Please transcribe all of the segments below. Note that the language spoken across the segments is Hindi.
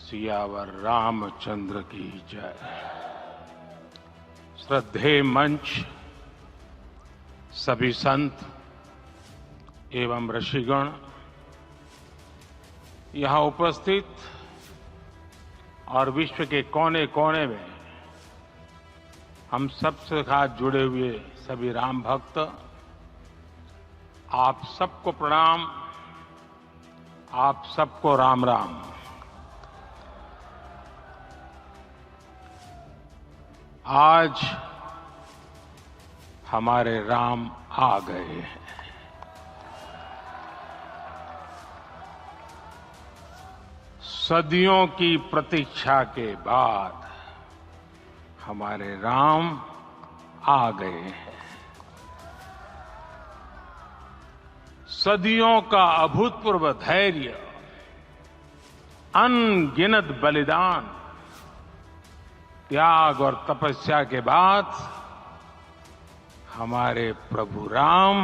सियावर रामचंद्र की जय। श्रद्धेय मंच, सभी संत एवं ऋषिगण, यहां उपस्थित और विश्व के कोने कोने में हम सबसे साथ जुड़े हुए सभी राम भक्त, आप सबको प्रणाम, आप सबको राम राम। आज हमारे राम आ गए हैं। सदियों की प्रतीक्षा के बाद हमारे राम आ गए हैं। सदियों का अभूतपूर्व धैर्य, अनगिनत बलिदान, त्याग और तपस्या के बाद हमारे प्रभु राम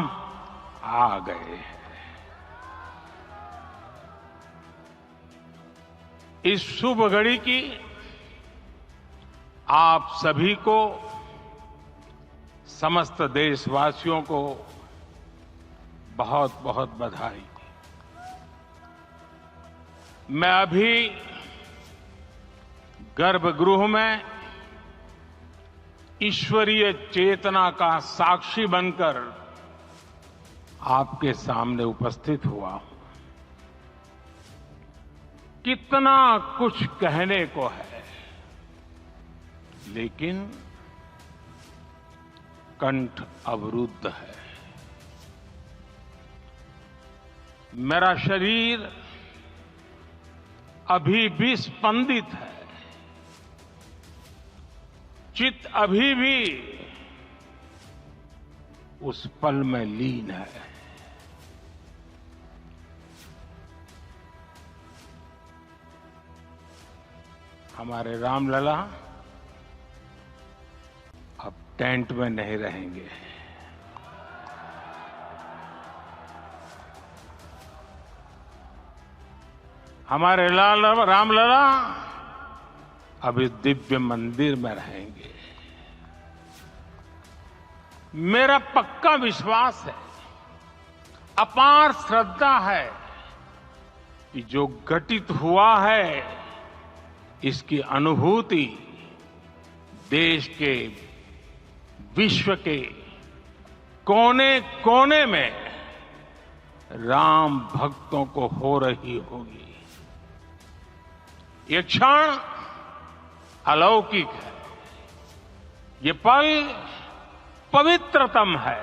आ गए हैं। इस शुभ घड़ी की आप सभी को, समस्त देशवासियों को बहुत बहुत बधाई। मैं अभी गर्भगृह में ईश्वरीय चेतना का साक्षी बनकर आपके सामने उपस्थित हुआ हूं। कितना कुछ कहने को है, लेकिन कंठ अवरुद्ध है। मेरा शरीर अभी भी स्पंदित है, चित्त अभी भी उस पल में लीन है। हमारे रामलला अब टेंट में नहीं रहेंगे। हमारे रामलला अब इस दिव्य मंदिर में रहेंगे। मेरा पक्का विश्वास है, अपार श्रद्धा है कि जो घटित हुआ है, इसकी अनुभूति देश के, विश्व के कोने कोने में राम भक्तों को हो रही होगी। ये क्षण अलौकिक है, ये पल पवित्रतम है।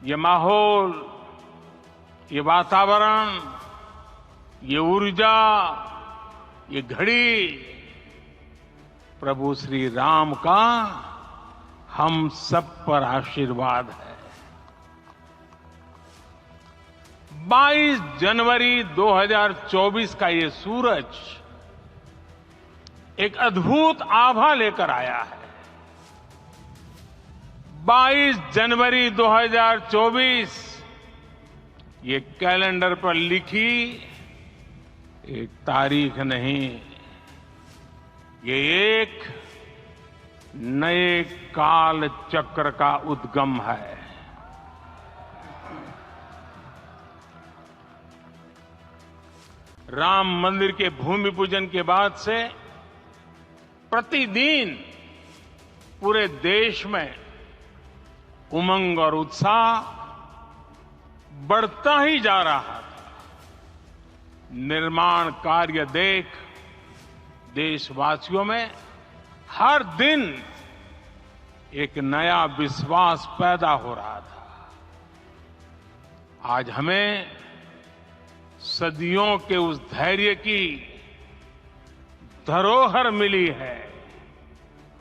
ये माहौल, ये वातावरण, ये ऊर्जा, ये घड़ी प्रभु श्री राम का हम सब पर आशीर्वाद है। 22 जनवरी 2024 का ये सूरज एक अद्भुत आभा लेकर आया है। 22 जनवरी 2024 ये कैलेंडर पर लिखी एक तारीख नहीं, ये एक नए काल चक्र का उद्गम है। राम मंदिर के भूमि पूजन के बाद से प्रतिदिन पूरे देश में उमंग और उत्साह बढ़ता ही जा रहा था। निर्माण कार्य देख देशवासियों में हर दिन एक नया विश्वास पैदा हो रहा था। आज हमें सदियों के उस धैर्य की धरोहर मिली है।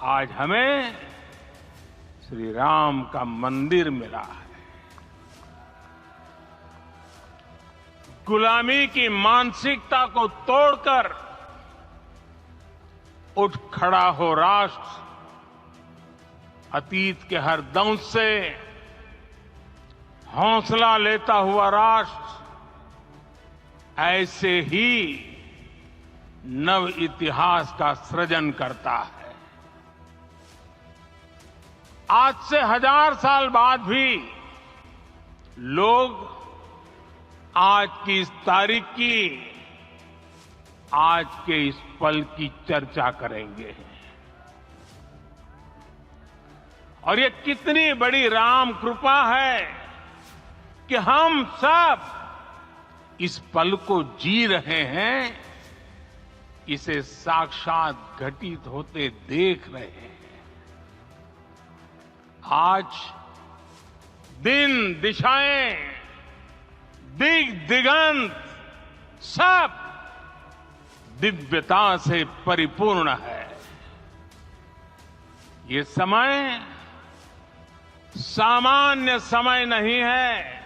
आज हमें श्री राम का मंदिर मिला है। गुलामी की मानसिकता को तोड़कर उठ खड़ा हो राष्ट्र। अतीत के हर दंश से हौसला लेता हुआ राष्ट्र ऐसे ही नव इतिहास का सृजन करता है। आज से 1000 साल बाद भी लोग आज की इस तारीख की, आज के इस पल की चर्चा करेंगे। और ये कितनी बड़ी राम कृपा है कि हम सब इस पल को जी रहे हैं, इसे साक्षात घटित होते देख रहे हैं। आज दिन दिशाएं, दिग दिगंत सब दिव्यता से परिपूर्ण है। ये समय सामान्य समय नहीं है।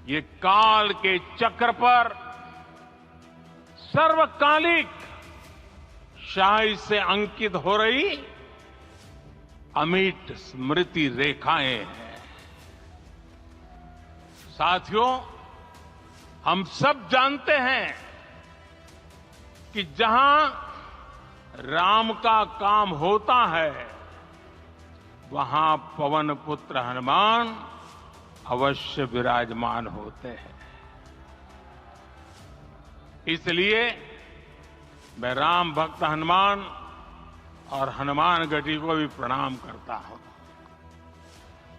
ये काल के चक्र पर सर्वकालिक शाही से अंकित हो रही अमिट स्मृति रेखाएं हैं। साथियों, हम सब जानते हैं कि जहां राम का काम होता है, वहां पवन पुत्र हनुमान अवश्य विराजमान होते हैं। इसलिए मैं राम भक्त हनुमान और हनुमान गढ़ी को भी प्रणाम करता हूं।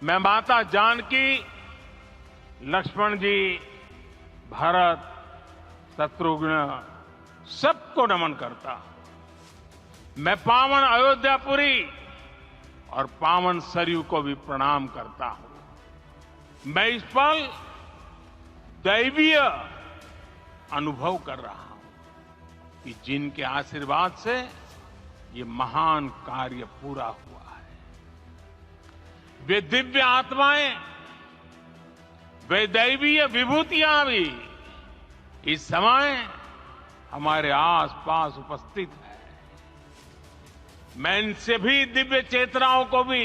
मैं माता जानकी, लक्ष्मण जी, भरत, शत्रुघ्न सबको नमन करता हूं। मैं पावन अयोध्यापुरी और पावन सरयू को भी प्रणाम करता हूं। मैं इस पल दैवीय अनुभव कर रहा हूं कि जिनके आशीर्वाद से ये महान कार्य पूरा हुआ है। वे दिव्य आत्माएं, वे दैवीय विभूतियां भी इस समय हमारे आसपास उपस्थित है। मैं इन सभी दिव्य चेतनाओं को भी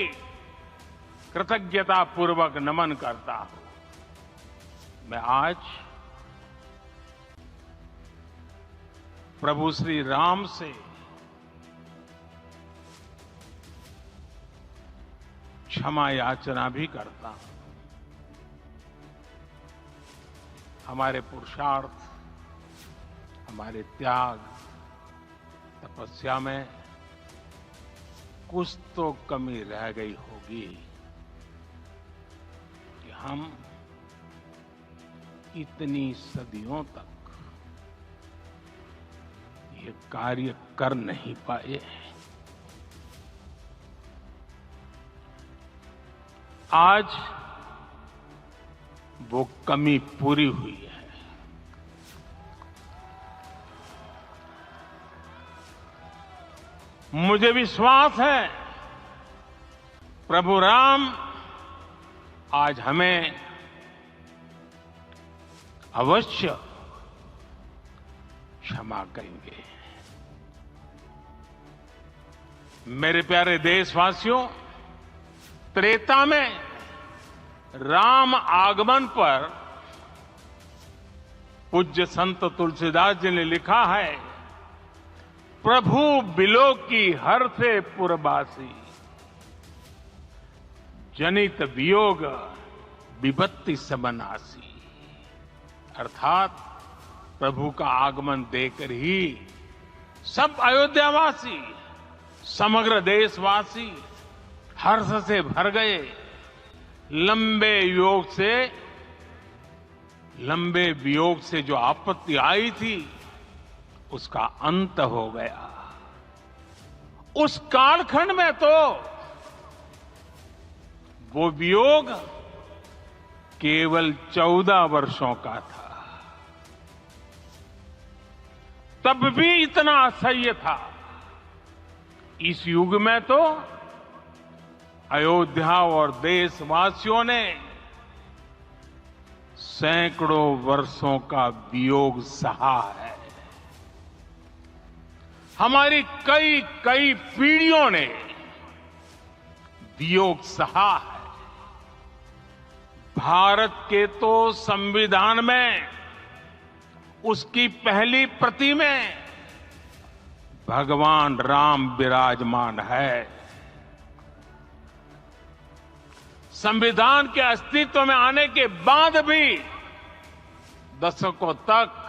कृतज्ञता पूर्वक नमन करता हूं। मैं आज प्रभु श्री राम से क्षमा याचना भी करता हूं। हमारे पुरुषार्थ, हमारे त्याग, तपस्या में कुछ तो कमी रह गई होगी कि हम इतनी सदियों तक ये कार्य कर नहीं पाए। आज वो कमी पूरी हुई है। मुझे विश्वास है प्रभु राम आज हमें अवश्य क्षमा करेंगे। मेरे प्यारे देशवासियों, त्रेता में राम आगमन पर पूज्य संत तुलसीदास जी ने लिखा है, प्रभु बिलो की हर से पुरबासी, जनित वियोग विपत्ति सबनासी। अर्थात प्रभु का आगमन देकर ही सब अयोध्यावासी, समग्र देशवासी हर्ष से भर गए। लंबे वियोग से जो आपत्ति आई थी, उसका अंत हो गया। उस कालखंड में तो वो वियोग केवल 14 वर्षों का था। तब भी इतना असह्य था। इस युग में तो अयोध्या और देशवासियों ने सैकड़ों वर्षों का वियोग सहा है। हमारी कई कई पीढ़ियों ने वियोग सहा है। भारत के तो संविधान में उसकी पहली प्रति में भगवान राम विराजमान है। संविधान के अस्तित्व में आने के बाद भी दशकों तक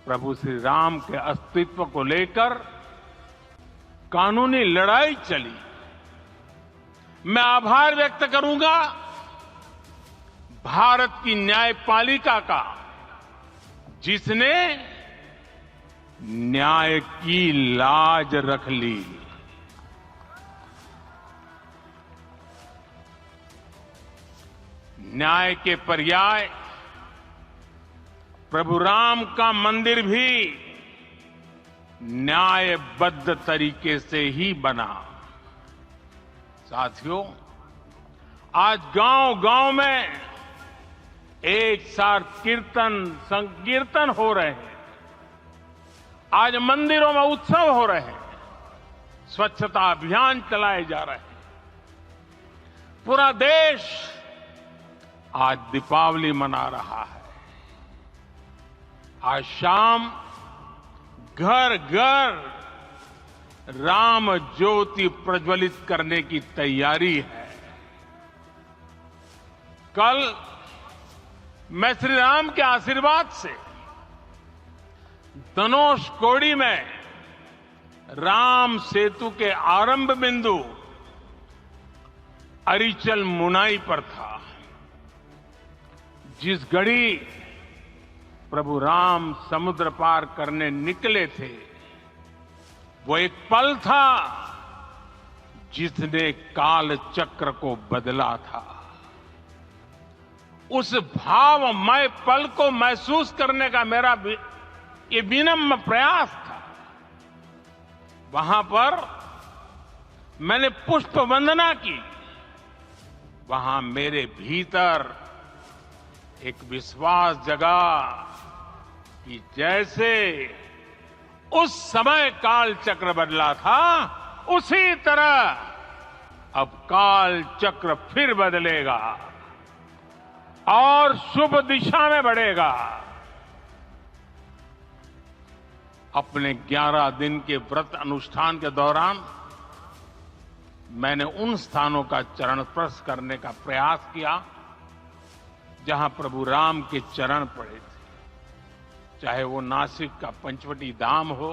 प्रभु श्री राम के अस्तित्व को लेकर कानूनी लड़ाई चली। मैं आभार व्यक्त करूंगा भारत की न्यायपालिका का, जिसने न्याय की लाज रख ली। न्याय के पर्याय प्रभु राम का मंदिर भी न्यायबद्ध तरीके से ही बना। साथियों, आज गांव-गांव में एक साथ कीर्तन संकीर्तन हो रहे हैं। आज मंदिरों में उत्सव हो रहे हैं, स्वच्छता अभियान चलाए जा रहे हैं। पूरा देश आज दीपावली मना रहा है। आज शाम घर घर राम ज्योति प्रज्वलित करने की तैयारी है। कल मैं श्री राम के आशीर्वाद से धनुषकोडी में राम सेतु के आरंभ बिंदु अरिचल मुनाई पर था। जिस घड़ी प्रभु राम समुद्र पार करने निकले थे, वो एक पल था जिसने काल चक्र को बदला था। उस भावमय पल को महसूस करने का मेरा ये विनम्र प्रयास था। वहां पर मैंने पुष्प वंदना की। वहां मेरे भीतर एक विश्वास जगा कि जैसे उस समय काल चक्र बदला था, उसी तरह अब काल चक्र फिर बदलेगा और शुभ दिशा में बढ़ेगा। अपने 11 दिन के व्रत अनुष्ठान के दौरान मैंने उन स्थानों का चरण स्पर्श करने का प्रयास किया जहां प्रभु राम के चरण पड़े थे। चाहे वो नासिक का पंचवटी धाम हो,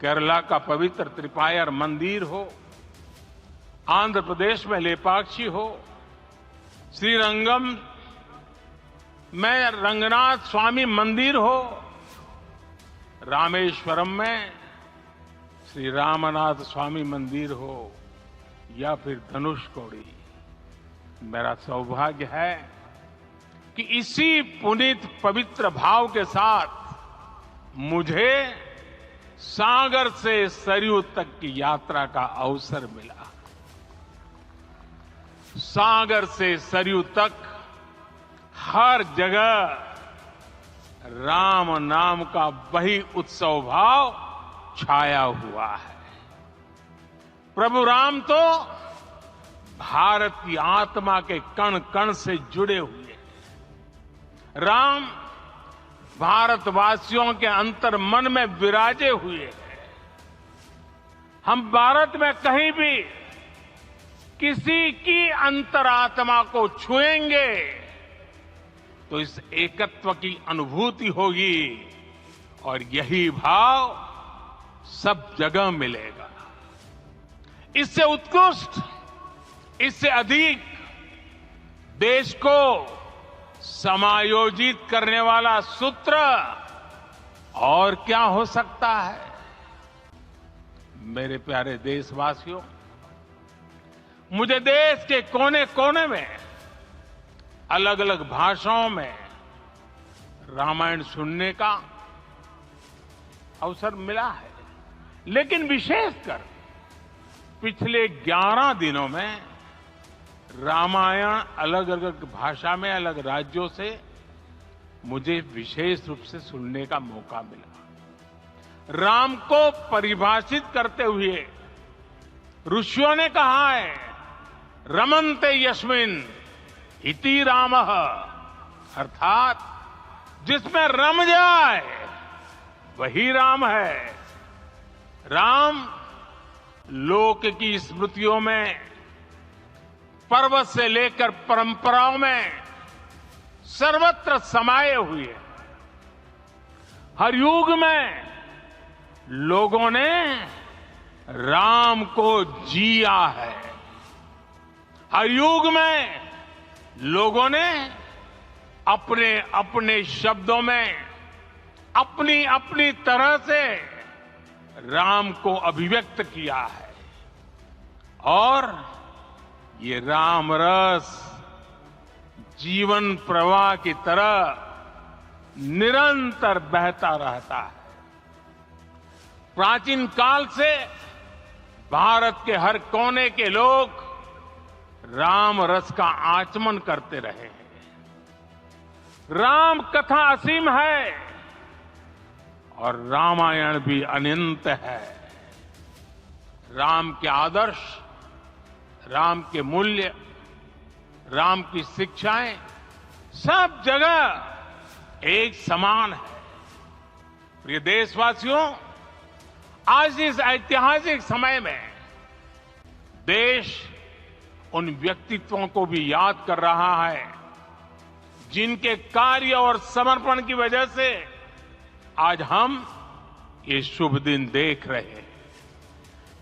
केरला का पवित्र त्रिपायर मंदिर हो, आंध्र प्रदेश में लेपाक्षी हो, श्रीरंगम में रंगनाथ स्वामी मंदिर हो, रामेश्वरम में श्री रामनाथ स्वामी मंदिर हो, या फिर धनुषकोडी। मेरा सौभाग्य है कि इसी पुनीत पवित्र भाव के साथ मुझे सागर से सरयू तक की यात्रा का अवसर मिला। सागर से सरयू तक हर जगह राम नाम का वही उत्सव भाव छाया हुआ है। प्रभु राम तो भारत की आत्मा के कण कण से जुड़े हुए हैं। राम भारतवासियों के अंतर मन में विराजे हुए हैं। हम भारत में कहीं भी किसी की अंतरात्मा को छुएंगे तो इस एकत्व की अनुभूति होगी और यही भाव सब जगह मिलेगा। इससे उत्कृष्ट, इससे अधिक देश को समायोजित करने वाला सूत्र और क्या हो सकता है। मेरे प्यारे देशवासियों, मुझे देश के कोने कोने में अलग अलग भाषाओं में रामायण सुनने का अवसर मिला है, लेकिन विशेषकर पिछले 11 दिनों में रामायण अलग अलग भाषा में अलग राज्यों से मुझे विशेष रूप से सुनने का मौका मिला। राम को परिभाषित करते हुए ऋषियों ने कहा है, रमन्ते यस्मिन् इति रामः, अर्थात जिसमें रम जाए वही राम है। राम लोक की स्मृतियों में, पर्वत से लेकर परंपराओं में सर्वत्र समाये हुए हैं। हर युग में लोगों ने राम को जिया है। हर युग में लोगों ने अपने अपने शब्दों में अपनी अपनी तरह से राम को अभिव्यक्त किया है और ये राम रस जीवन प्रवाह की तरह निरंतर बहता रहता है। प्राचीन काल से भारत के हर कोने के लोग राम रस का आचमन करते रहे हैं। राम कथा असीम है और रामायण भी अनंत है। राम के आदर्श, राम के मूल्य, राम की शिक्षाएं सब जगह एक समान है। प्रिय देशवासियों, आज इस ऐतिहासिक समय में देश उन व्यक्तित्वों को भी याद कर रहा है जिनके कार्य और समर्पण की वजह से आज हम ये शुभ दिन देख रहे हैं।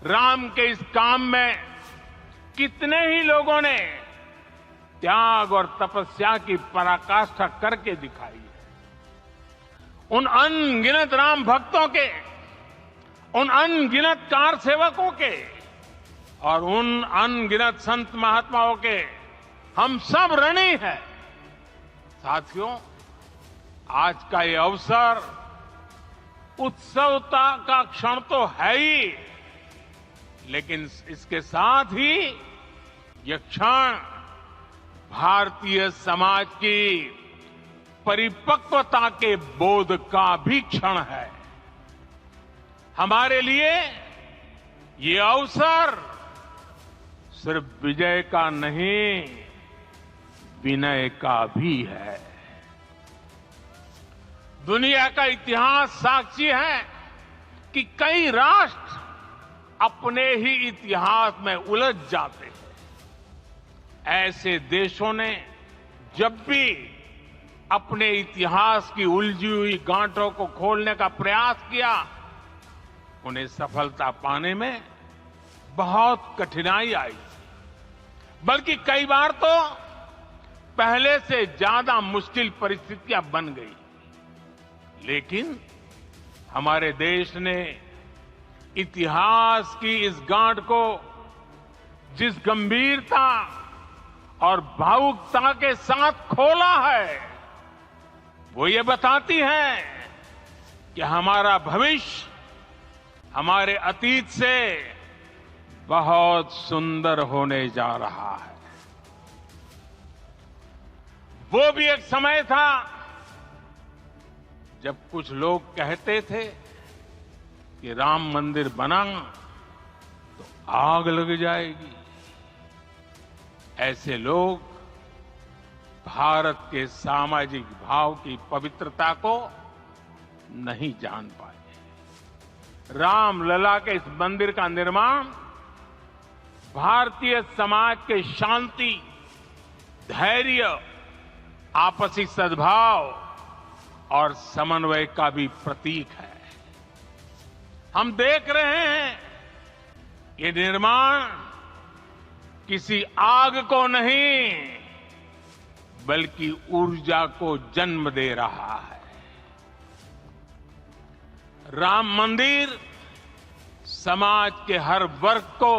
राम के इस काम में कितने ही लोगों ने त्याग और तपस्या की पराकाष्ठा करके दिखाई है। उन अनगिनत राम भक्तों के, उन अनगिनत कार सेवकों के और उन अनगिनत संत महात्माओं के हम सब ऋणी हैं। साथियों, आज का ये अवसर उत्सवता का क्षण तो है ही, लेकिन इसके साथ ही यह क्षण भारतीय समाज की परिपक्वता के बोध का भी क्षण है। हमारे लिए ये अवसर सिर्फ विजय का नहीं, विनय का भी है। दुनिया का इतिहास साक्षी है कि कई राष्ट्र अपने ही इतिहास में उलझ जाते हैं। ऐसे देशों ने जब भी अपने इतिहास की उलझी हुई गांठों को खोलने का प्रयास किया, उन्हें सफलता पाने में बहुत कठिनाई आई, बल्कि कई बार तो पहले से ज्यादा मुश्किल परिस्थितियां बन गई। लेकिन हमारे देश ने इतिहास की इस गांठ को जिस गंभीरता और भावुकता के साथ खोला है, वो ये बताती है कि हमारा भविष्य हमारे अतीत से बहुत सुंदर होने जा रहा है। वो भी एक समय था जब कुछ लोग कहते थे कि राम मंदिर बना तो आग लग जाएगी। ऐसे लोग भारत के सामाजिक भाव की पवित्रता को नहीं जान पाए। रामलला के इस मंदिर का निर्माण भारतीय समाज के शांति, धैर्य, आपसी सद्भाव और समन्वय का भी प्रतीक है। हम देख रहे हैं ये निर्माण किसी आग को नहीं, बल्कि ऊर्जा को जन्म दे रहा है। राम मंदिर समाज के हर वर्ग को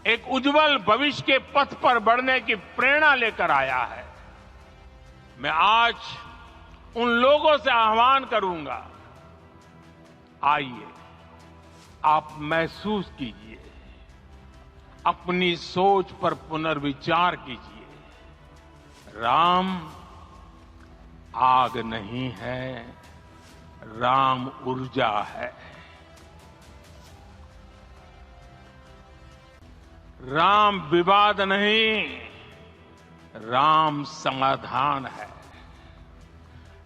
एक उज्जवल भविष्य के पथ पर बढ़ने की प्रेरणा लेकर आया है। मैं आज उन लोगों से आह्वान करूंगा, आइए आप महसूस कीजिए, अपनी सोच पर पुनर्विचार कीजिए। राम आग नहीं है, राम ऊर्जा है। राम विवाद नहीं, राम समाधान है।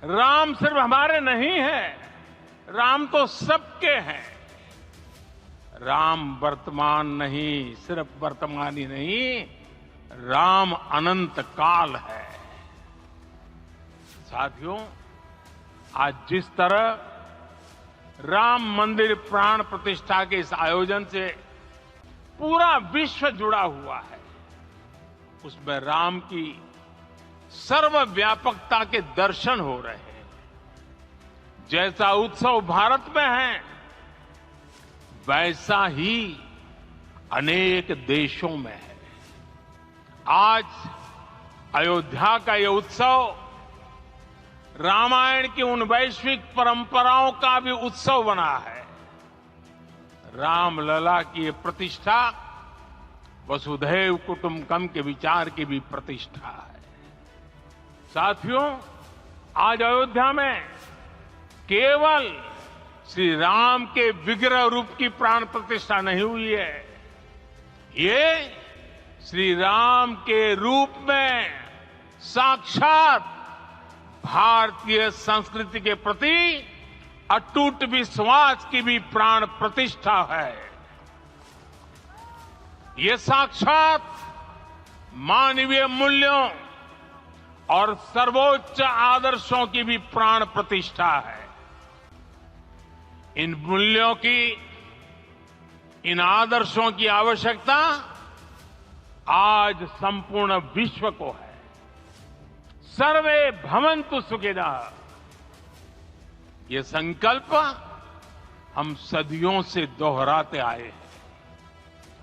राम सिर्फ हमारे नहीं है, राम तो सबके हैं। राम वर्तमान नहीं, सिर्फ वर्तमान ही नहीं, राम अनंत काल है। साथियों, आज जिस तरह राम मंदिर प्राण प्रतिष्ठा के इस आयोजन से पूरा विश्व जुड़ा हुआ है, उसमें राम की सर्वव्यापकता के दर्शन हो रहे हैं। जैसा उत्सव भारत में है, वैसा ही अनेक देशों में है। आज अयोध्या का यह उत्सव रामायण की उन वैश्विक परंपराओं का भी उत्सव बना है। रामलला की ये प्रतिष्ठा वसुधैव कुटुंबकम के विचार की भी प्रतिष्ठा है। साथियों, आज अयोध्या में केवल श्री राम के विग्रह रूप की प्राण प्रतिष्ठा नहीं हुई है, ये श्री राम के रूप में साक्षात भारतीय संस्कृति के प्रति अटूट विश्वास की भी प्राण प्रतिष्ठा है। ये साक्षात मानवीय मूल्यों और सर्वोच्च आदर्शों की भी प्राण प्रतिष्ठा है। इन मूल्यों की, इन आदर्शों की आवश्यकता आज संपूर्ण विश्व को है। सर्वे भवन्तु सुखिनः, ये संकल्प हम सदियों से दोहराते आए हैं।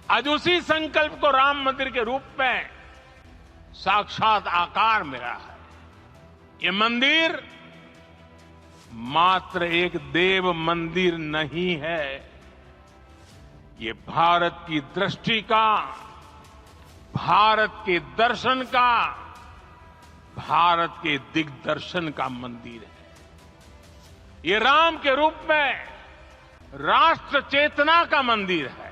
आज उसी संकल्प को राम मंदिर के रूप में साक्षात आकार मिला है। ये मंदिर मात्र एक देव मंदिर नहीं है, ये भारत की दृष्टि का, भारत के दर्शन का, भारत के दिग्दर्शन का मंदिर है। ये राम के रूप में राष्ट्र चेतना का मंदिर है।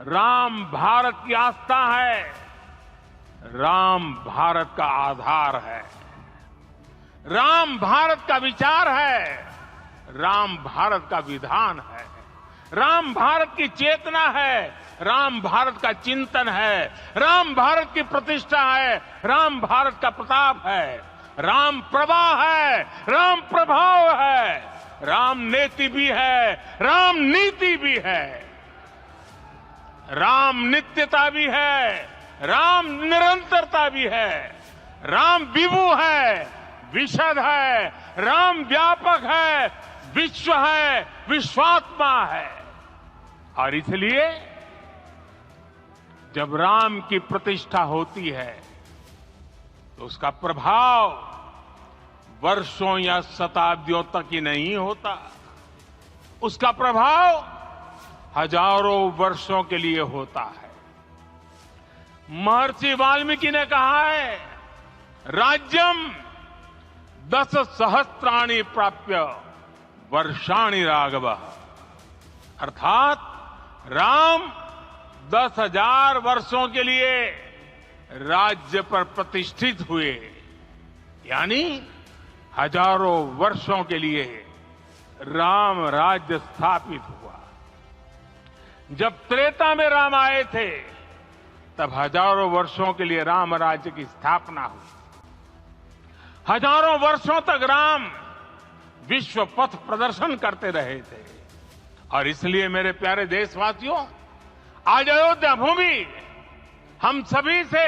राम भारत की आस्था है, राम भारत का आधार है, राम भारत का विचार है, राम भारत का विधान है, राम भारत की चेतना है, राम भारत का चिंतन है, राम भारत की प्रतिष्ठा है, राम भारत का प्रताप है, राम प्रवाह है, राम प्रभाव है, राम नेति भी है, राम नीति भी है, राम नित्यता भी है, राम निरंतरता भी है, राम विभु है, विशद है, राम व्यापक है, विश्व है, विश्वात्मा है। और इसलिए जब राम की प्रतिष्ठा होती है तो उसका प्रभाव वर्षों या शताब्दियों तक ही नहीं होता, उसका प्रभाव हजारों वर्षों के लिए होता है। महर्षि वाल्मीकि ने कहा है, राज्यम 10 सहस्त्राणि प्राप्य वर्षाणि राघव, अर्थात राम 10,000 वर्षों के लिए राज्य पर प्रतिष्ठित हुए, यानी हजारों वर्षों के लिए राम राज्य स्थापित हुआ। जब त्रेता में राम आए थे, तब हजारों वर्षों के लिए राम राज्य की स्थापना हुई। हजारों वर्षों तक राम विश्व पथ प्रदर्शन करते रहे थे। और इसलिए मेरे प्यारे देशवासियों, आज अयोध्या भूमि हम सभी से,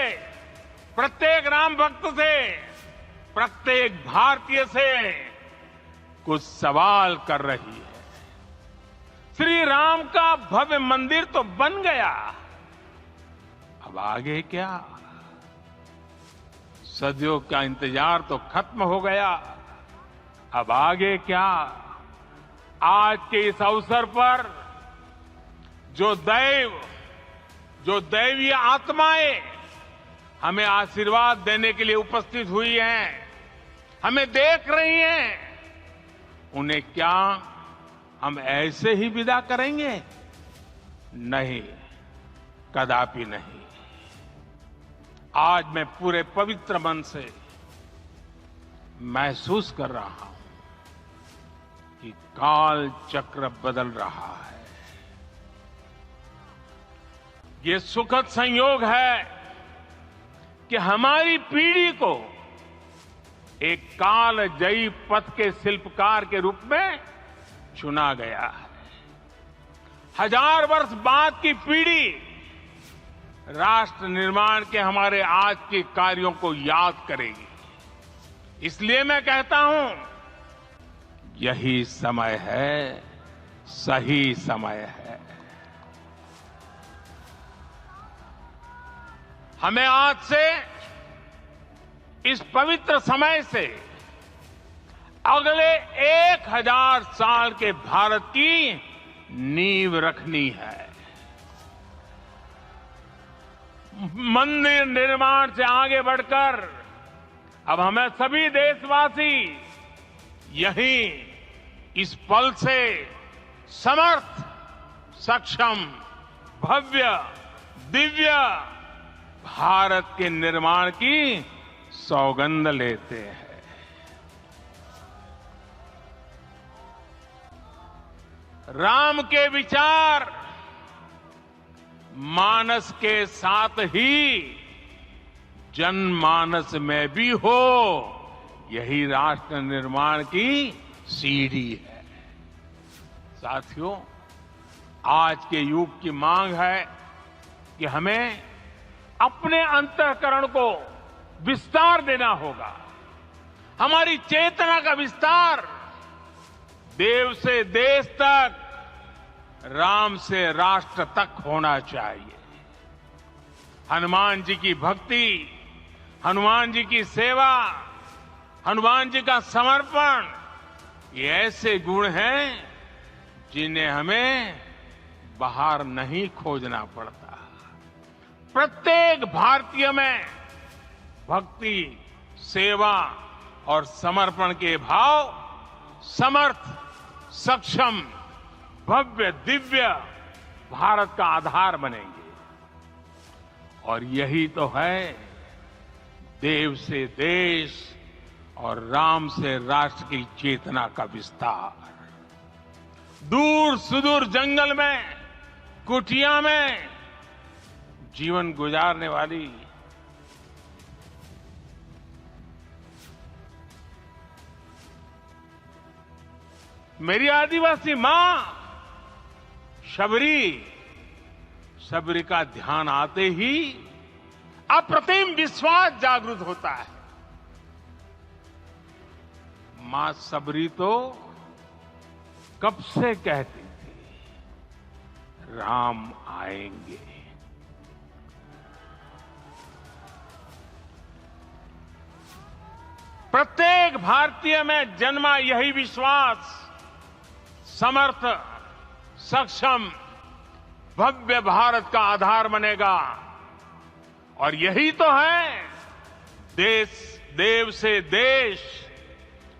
प्रत्येक राम भक्त से, प्रत्येक भारतीय से कुछ सवाल कर रही है। श्री राम का भव्य मंदिर तो बन गया, अब आगे क्या? सदियों का इंतजार तो खत्म हो गया, अब आगे क्या? आज के इस अवसर पर जो दैवीय आत्माएं हमें आशीर्वाद देने के लिए उपस्थित हुई हैं, हमें देख रही हैं, उन्हें क्या हम ऐसे ही विदा करेंगे? नहीं, कदापि नहीं। आज मैं पूरे पवित्र मन से महसूस कर रहा हूं कि काल चक्र बदल रहा है। ये सुखद संयोग है कि हमारी पीढ़ी को एक कालजयी पथ के शिल्पकार के रूप में चुना गया है। 1000 वर्ष बाद की पीढ़ी राष्ट्र निर्माण के हमारे आज के कार्यों को याद करेगी। इसलिए मैं कहता हूं, यही समय है, सही समय है। हमें आज से इस पवित्र समय से अगले 1000 साल के भारत की नींव रखनी है। मंदिर निर्माण से आगे बढ़कर अब हमें सभी देशवासी यहीं इस पल से समर्थ, सक्षम, भव्य, दिव्य भारत के निर्माण की सौगंध लेते हैं। राम के विचार मानस के साथ ही जनमानस में भी हो, यही राष्ट्र निर्माण की सीढ़ी है। साथियों, आज के युग की मांग है कि हमें अपने अंतःकरण को विस्तार देना होगा। हमारी चेतना का विस्तार देव से देश तक, राम से राष्ट्र तक होना चाहिए। हनुमान जी की भक्ति, हनुमान जी की सेवा, हनुमान जी का समर्पण, ये ऐसे गुण हैं जिन्हें हमें बाहर नहीं खोजना पड़ता। प्रत्येक भारतीय में भक्ति, सेवा और समर्पण के भाव समर्थ, सक्षम, भव्य, दिव्य भारत का आधार बनेंगे। और यही तो है देव से देश और राम से राष्ट्र की चेतना का विस्तार। दूर सुदूर जंगल में, कुटिया में जीवन गुजारने वाली मेरी आदिवासी मां शबरी का ध्यान आते ही अप्रतिम विश्वास जागृत होता है। मां शबरी तो कब से कहती थी, राम आएंगे। प्रत्येक भारतीय में जन्मा यही विश्वास समर्थ, सक्षम, भव्य भारत का आधार बनेगा। और यही तो है देव से देश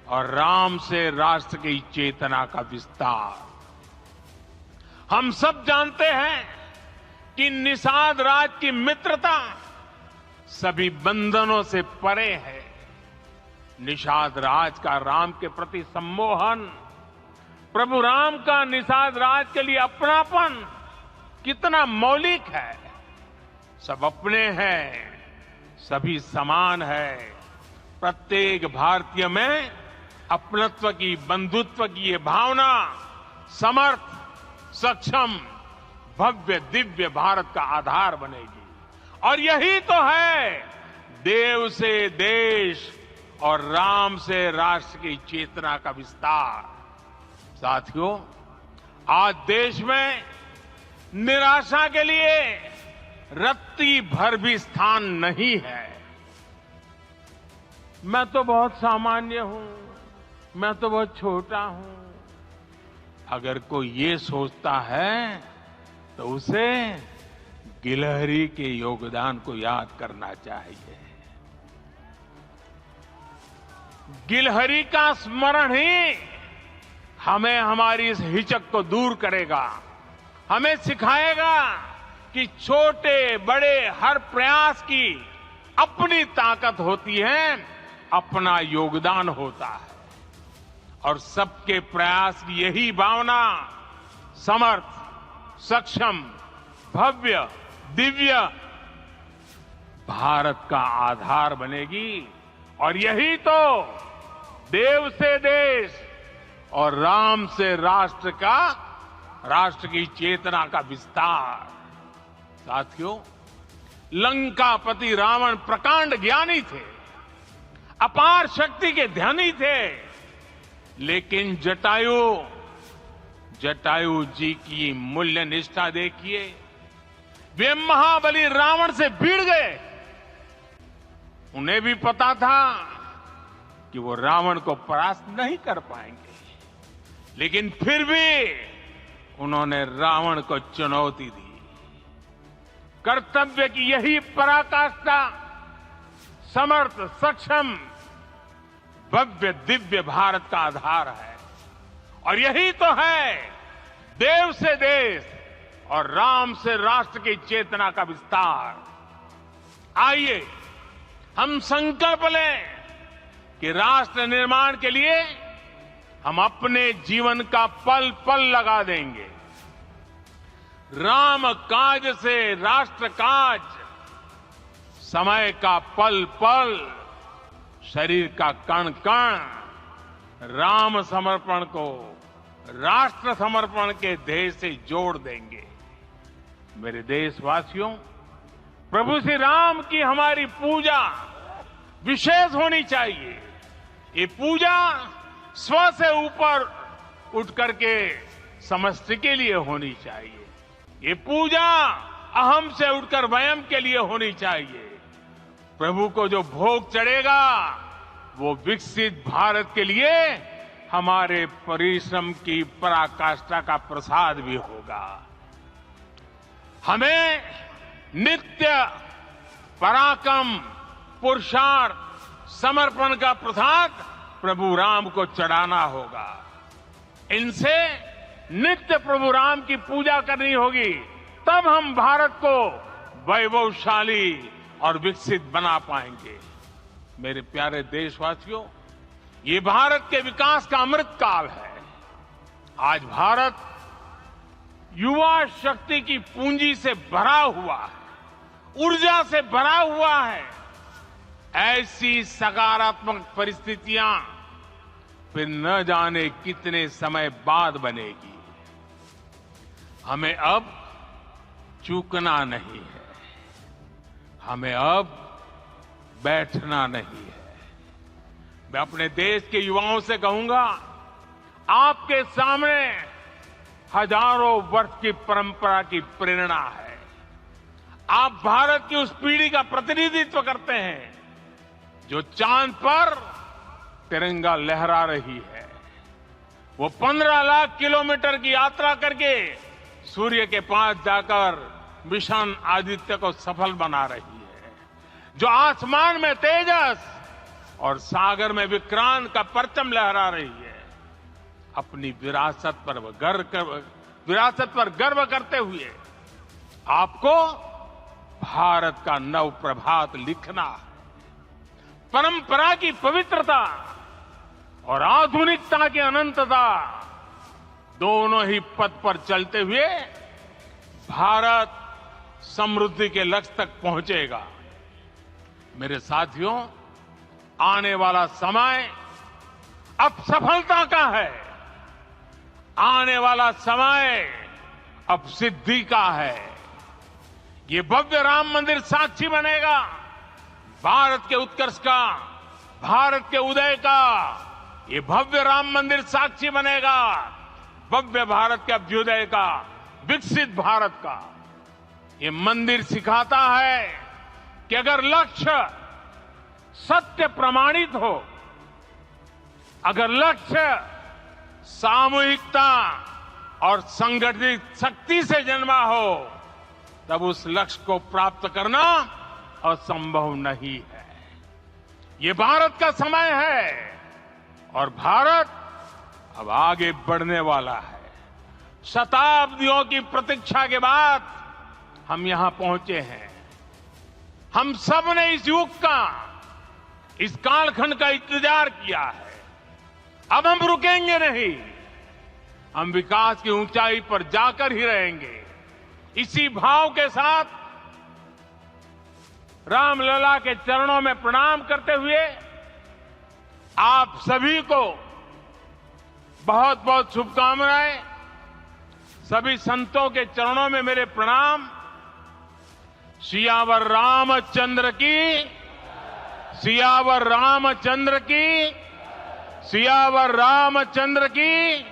और राम से राष्ट्र की चेतना का विस्तार। हम सब जानते हैं कि निषाद राज की मित्रता सभी बंधनों से परे है। निषाद राज का राम के प्रति सम्मोहन, प्रभु राम का निषाद राज के लिए अपनापन कितना मौलिक है। सब अपने हैं, सभी समान है। प्रत्येक भारतीय में अपनत्व की, बंधुत्व की ये भावना समर्थ, सक्षम, भव्य, दिव्य भारत का आधार बनेगी। और यही तो है देव से देश और राम से राष्ट्र की चेतना का विस्तार। साथियों, आज देश में निराशा के लिए रत्ती भर भी स्थान नहीं है। मैं तो बहुत सामान्य हूं, मैं तो बहुत छोटा हूं। अगर कोई ये सोचता है तो उसे गिलहरी के योगदान को याद करना चाहिए। गिलहरी का स्मरण ही हमें हमारी इस हिचक को दूर करेगा, हमें सिखाएगा कि छोटे बड़े हर प्रयास की अपनी ताकत होती है अपना योगदान होता है और सबके प्रयास की यही भावना समर्थ, सक्षम, भव्य, दिव्य भारत का आधार बनेगी। और यही तो देव से देश और राम से राष्ट्र की चेतना का विस्तार। साथियों, लंकापति रावण प्रकांड ज्ञानी थे, अपार शक्ति के धनी थे, लेकिन जटायु जी की मूल्य निष्ठा देखिए। वे महाबली रावण से भिड़ गए। उन्हें भी पता था कि वो रावण को परास्त नहीं कर पाएंगे, लेकिन फिर भी उन्होंने रावण को चुनौती दी। कर्तव्य की यही पराकाष्ठा समर्थ, सक्षम, भव्य, दिव्य भारत का आधार है। और यही तो है देव से देश और राम से राष्ट्र की चेतना का विस्तार। आइए हम संकल्प लें कि राष्ट्र निर्माण के लिए हम अपने जीवन का पल पल लगा देंगे। राम काज से राष्ट्र काज, समय का पल पल, शरीर का कण कण राम समर्पण को राष्ट्र समर्पण के ध्येय से जोड़ देंगे। मेरे देशवासियों, प्रभु श्री राम की हमारी पूजा विशेष होनी चाहिए। ये पूजा स्व से ऊपर उठ करके समष्टि के लिए होनी चाहिए। ये पूजा अहम से उठकर वयम के लिए होनी चाहिए। प्रभु को जो भोग चढ़ेगा वो विकसित भारत के लिए हमारे परिश्रम की पराकाष्ठा का प्रसाद भी होगा। हमें नित्य पराक्रम, पुरुषार्थ, समर्पण का प्रसाद प्रभु राम को चढ़ाना होगा। इनसे नित्य प्रभु राम की पूजा करनी होगी, तब हम भारत को वैभवशाली और विकसित बना पाएंगे। मेरे प्यारे देशवासियों, ये भारत के विकास का अमृत काल है। आज भारत युवा शक्ति की पूंजी से भरा हुआ है, ऊर्जा से भरा हुआ है। ऐसी सकारात्मक परिस्थितियां फिर न जाने कितने समय बाद बनेगी। हमें अब चूकना नहीं है, हमें अब बैठना नहीं है। मैं अपने देश के युवाओं से कहूंगा, आपके सामने हजारों वर्ष की परंपरा की प्रेरणा है। आप भारत की उस पीढ़ी का प्रतिनिधित्व करते हैं जो चांद पर तिरंगा लहरा रही है। वो 15 लाख किलोमीटर की यात्रा करके सूर्य के पास जाकर मिशन आदित्य को सफल बना रही है। जो आसमान में तेजस और सागर में विक्रांत का परचम लहरा रही है। अपनी विरासत पर गर्व करते हुए आपको भारत का नव प्रभात लिखना है। परंपरा की पवित्रता और आधुनिकता की अनंतता, दोनों ही पथ पर चलते हुए भारत समृद्धि के लक्ष्य तक पहुंचेगा। मेरे साथियों, आने वाला समय अब सफलता का है। आने वाला समय अब सिद्धि का है। ये भव्य राम मंदिर साक्षी बनेगा भारत के उत्कर्ष का, भारत के उदय का। ये भव्य राम मंदिर साक्षी बनेगा भव्य भारत के अभ्युदय का, विकसित भारत का। ये मंदिर सिखाता है कि अगर लक्ष्य सत्य प्रमाणित हो, अगर लक्ष्य सामूहिकता और संगठित शक्ति से जन्मा हो, तब उस लक्ष्य को प्राप्त करना असंभव नहीं है। ये भारत का समय है और भारत अब आगे बढ़ने वाला है। शताब्दियों की प्रतीक्षा के बाद हम यहां पहुंचे हैं। हम सब ने इस युग का इस कालखंड का इंतजार किया है। अब हम रुकेंगे नहीं, हम विकास की ऊंचाई पर जाकर ही रहेंगे। इसी भाव के साथ रामलला के चरणों में प्रणाम करते हुए आप सभी को बहुत बहुत शुभकामनाएं। सभी संतों के चरणों में मेरे प्रणाम। सियावर रामचंद्र की, सियावर रामचंद्र की, सियावर रामचंद्र की।